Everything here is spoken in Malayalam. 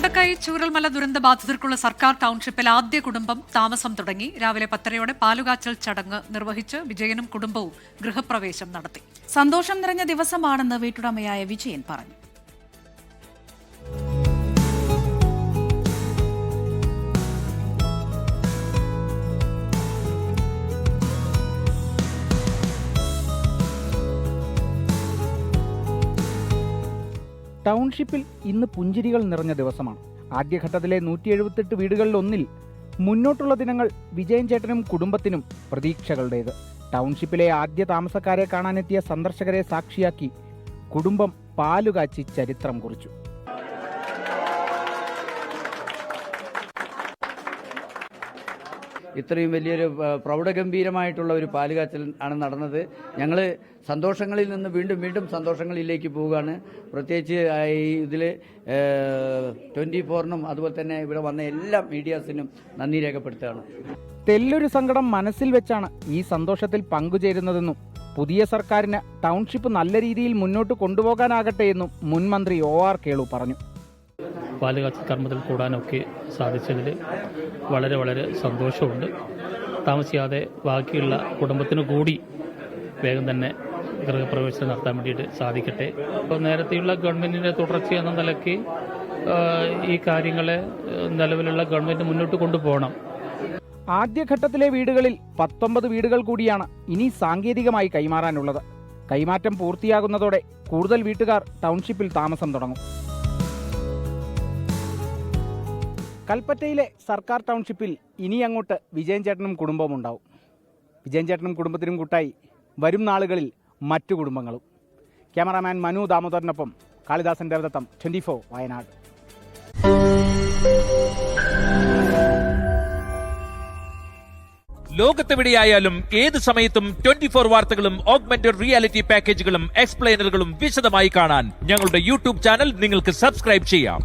മുണ്ടക്കൈ ചൂരൽമല ദുരന്ത ബാധിതർക്കുള്ള സർക്കാർ ടൗൺഷിപ്പിൽ ആദ്യ കുടുംബം താമസം തുടങ്ങി. രാവിലെ 10:30 പാലുകാച്ചൽ ചടങ്ങ് നിർവഹിച്ച് വിജയനും കുടുംബവും ഗൃഹപ്രവേശം നടത്തി. സന്തോഷം നിറഞ്ഞ ദിവസമാണെന്ന് വീട്ടുടമയായ വിജയൻ പറഞ്ഞു. ടൗൺഷിപ്പിൽ ഇന്ന് പുഞ്ചിരികൾ നിറഞ്ഞ ദിവസമാണ്. ആദ്യഘട്ടത്തിലെ 178 വീടുകളിലൊന്നിൽ മുന്നോട്ടുള്ള ദിനങ്ങൾ വിജയൻ ചേട്ടനും കുടുംബത്തിനും പ്രതീക്ഷകളുടേത്. ടൗൺഷിപ്പിലെ ആദ്യ താമസക്കാരെ കാണാനെത്തിയ സന്ദർശകരെ സാക്ഷിയാക്കി കുടുംബം പാലുകാച്ചി ചരിത്രം കുറിച്ചു. ഇത്രയും വലിയൊരു പ്രൗഢഗംഭീരമായിട്ടുള്ള ഒരു പാലുകാച്ചൽ ആണ് നടന്നത്. ഞങ്ങൾ സന്തോഷങ്ങളിൽ നിന്ന് വീണ്ടും വീണ്ടും സന്തോഷങ്ങളിലേക്ക് പോവുകയാണ്. പ്രത്യേകിച്ച് ഇതിൽ 24-നും അതുപോലെ തന്നെ ഇവിടെ വന്ന എല്ലാ മീഡിയാസിനും നന്ദി രേഖപ്പെടുത്തുകയാണ്. തെല്ലൊരു സങ്കടം മനസ്സിൽ വെച്ചാണ് ഈ സന്തോഷത്തിൽ പങ്കുചേരുന്നതെന്നും പുതിയ സർക്കാരിന് ടൗൺഷിപ്പ് നല്ല രീതിയിൽ മുന്നോട്ട് കൊണ്ടുപോകാനാകട്ടെ എന്നും മുൻ മന്ത്രി OR കേളു പറഞ്ഞു. പാലുകാച്ചൽ കർമ്മത്തിൽ കൂടാനൊക്കെ സാധിച്ചതിൽ വളരെ വളരെ സന്തോഷമുണ്ട്. താമസിയാതെ ബാക്കിയുള്ള കുടുംബത്തിന് കൂടി വേഗം തന്നെ ഗൃഹപ്രവേശനം നടത്താൻ വേണ്ടിയിട്ട് സാധിക്കട്ടെ. അപ്പോൾ നേരത്തെയുള്ള ഗവൺമെൻറ്റിൻ്റെ തുടർച്ചയെന്ന നിലയ്ക്ക് ഈ കാര്യങ്ങളെ നിലവിലുള്ള ഗവൺമെൻറ് മുന്നോട്ട് കൊണ്ടുപോകണം. ആദ്യഘട്ടത്തിലെ വീടുകളിൽ 19 വീടുകൾ കൂടിയാണ് ഇനി സാങ്കേതികമായി കൈമാറാനുള്ളത്. കൈമാറ്റം പൂർത്തിയാകുന്നതോടെ കൂടുതൽ വീട്ടുകാർ ടൗൺഷിപ്പിൽ താമസം തുടങ്ങും. കൽപ്പറ്റയിലെ സർക്കാർ ടൗൺഷിപ്പിൽ ഇനി അങ്ങോട്ട് വിജയൻ ചേട്ടനും കുടുംബവും ഉണ്ടാവും. വിജയൻ ചേട്ടനും കുടുംബത്തിനും കൂട്ടായി വരും നാളുകളിൽ മറ്റു കുടുംബങ്ങളും. ക്യാമറാമാൻ മനു ദാമോദരനൊപ്പം കാളിദാസൻ ദേവദത്തം, 24 വയനാട്. ലോകത്തെവിടെയായാലും ഏത് സമയത്തും 24 വാർത്തകളും ഓഗ്മെന്റഡ് റിയാലിറ്റി പാക്കേജുകളും എക്സ്പ്ലെയിനറുകളും വിശദമായി കാണാൻ ഞങ്ങളുടെ യൂട്യൂബ് ചാനൽ നിങ്ങൾക്ക് സബ്സ്ക്രൈബ് ചെയ്യാം.